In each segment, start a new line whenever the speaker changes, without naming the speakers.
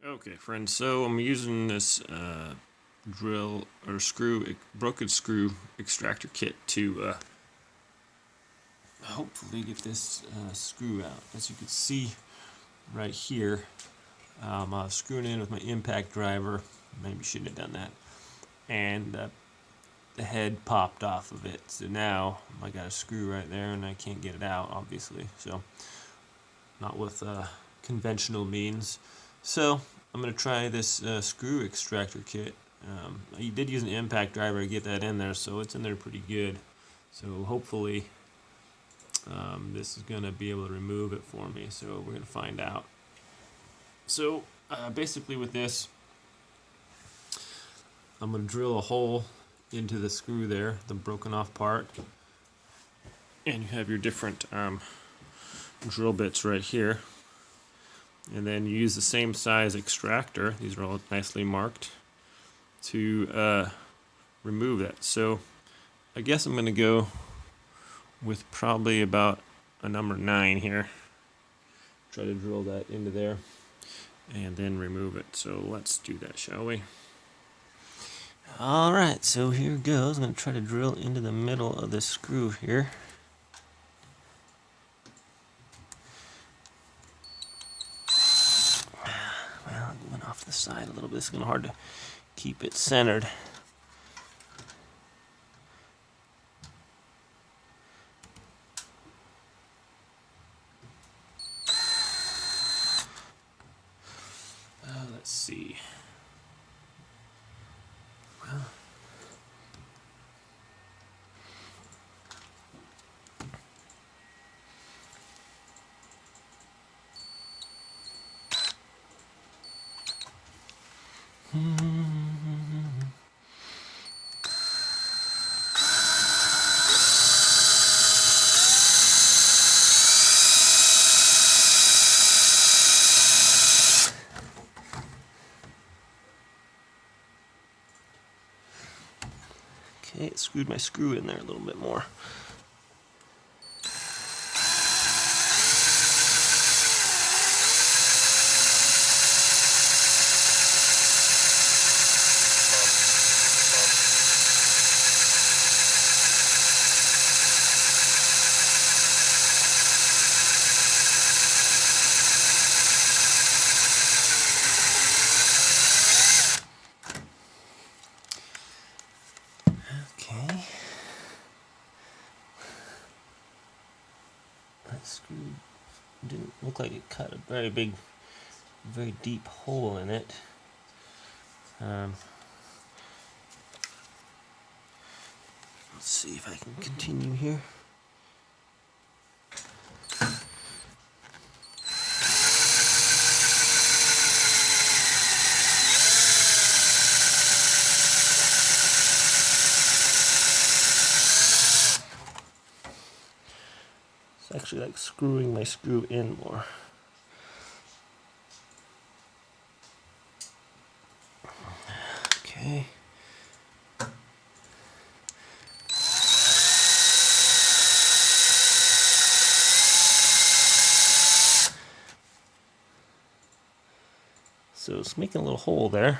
Okay, friends, so I'm using this drill or broken screw extractor kit to hopefully get this screw out. As you can see right here, I was screwing in with my impact driver. Maybe shouldn't have done that. And the head popped off of it. So now I got a screw right there and I can't get it out, obviously. So not with conventional means. So I'm going to try this screw extractor kit. I did use an impact driver to get that in there, so it's in there pretty good. So hopefully this is going to be able to remove it for me. So we're going to find out. So basically with this, I'm going to drill a hole into the screw there, the broken off part. And you have your different drill bits right here. And then you use the same size extractor, these are all nicely marked, to remove that. So I guess I'm going to go with probably about a number 9 here. Try to drill that into there and then remove it. So let's do that, shall we? Alright, so here goes. I'm going to try to drill into the middle of this screw here. Well, it went off the side a little bit. It's going to be hard to keep it centered. Let's see. Well, okay, it screwed my screw in there a little bit more. Okay. That screw didn't look like it cut a very deep hole in it. Let's see if I can continue here. It's actually like screwing my screw in more. Okay. So it's making a little hole there.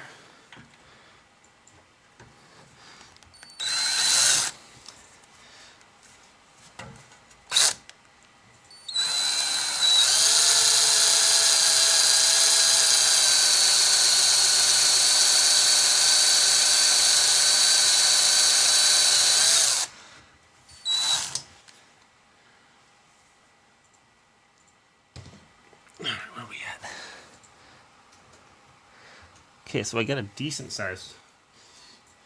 All right, where are we at? Okay, so I got a decent sized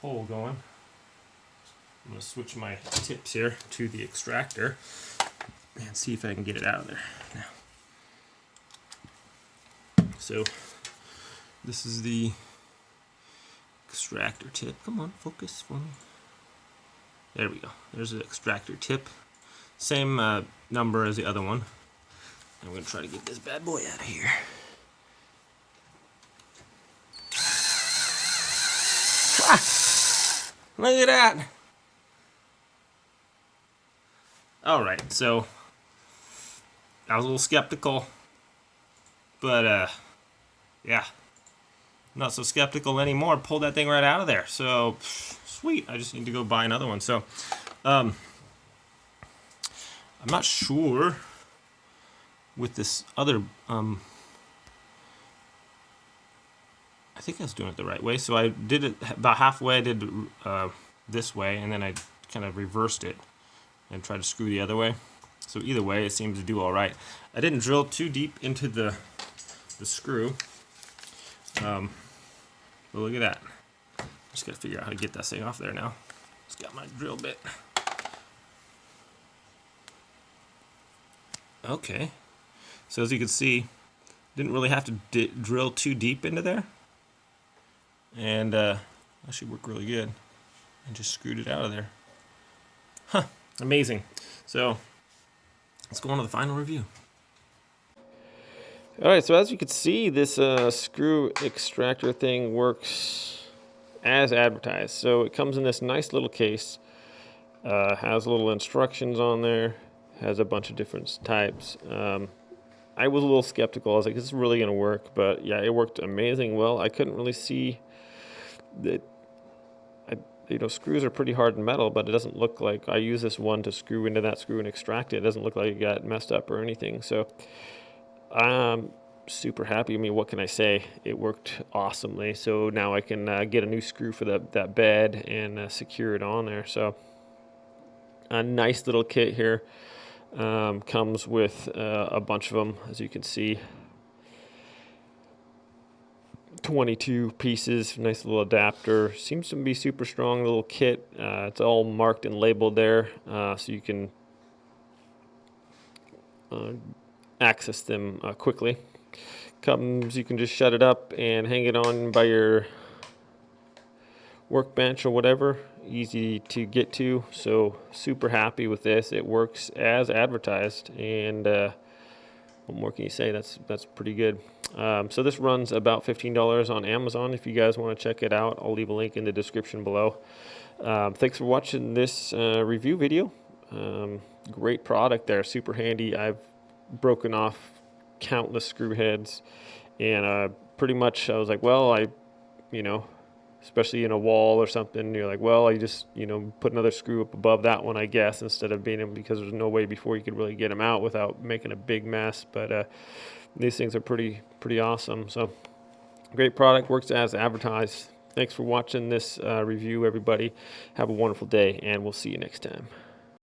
hole going. I'm going to switch my tips here to the extractor and see if I can get it out of there now. So this is the extractor tip. Come on, focus for me. There we go. There's the extractor tip. Same number as the other one. I'm going to try to get this bad boy out of here. Ah! Look at that! Alright, so I was a little skeptical, but yeah, not so skeptical anymore. Pulled that thing right out of there. So sweet. I just need to go buy another one. So I'm not sure with this other. I think I was doing it the right way. So I did it about halfway. I did this way, and then I kind of reversed it and tried to screw the other way. So either way, it seems to do all right. I didn't drill too deep into the screw. But look at that. Just got to figure out how to get that thing off there now. Just got my drill bit. Okay. So as you can see, didn't really have to drill too deep into there. And that should work really good. And just screwed it out of there. Huh, amazing. So let's go on to the final review. All right, so as you can see, this screw extractor thing works as advertised. So it comes in this nice little case, has little instructions on there, has a bunch of different types. I was a little skeptical. I was like, this is really going to work, but yeah, it worked amazing well. I couldn't really see that. Screws are pretty hard in metal, but it doesn't look like I use this one to screw into that screw and extract it. It doesn't look like it got messed up or anything. So I'm super happy. I mean, what can I say? It worked awesomely. So now I can get a new screw for that bed and secure it on there. So a nice little kit here. Comes with a bunch of them, as you can see. 22 pieces, nice little adapter. Seems to be super strong little kit. It's all marked and labeled there, so you can access them quickly. You can just shut it up and hang it on by your workbench or whatever. Easy to get to. So super happy with this. It works as advertised, and what more can you say? That's pretty good. So this runs about $15 on Amazon. If you guys want to check it out, I'll leave a link in the description below. Thanks for watching this review video. Great product there, super handy. I've broken off countless screw heads, and pretty much I was like, well, especially in a wall or something, you're like, well, I just, put another screw up above that one, I guess, instead of being able, because there's no way before you could really get them out without making a big mess. But these things are pretty awesome. So great product, works as advertised. Thanks for watching this review, everybody. Have a wonderful day, and we'll see you next time.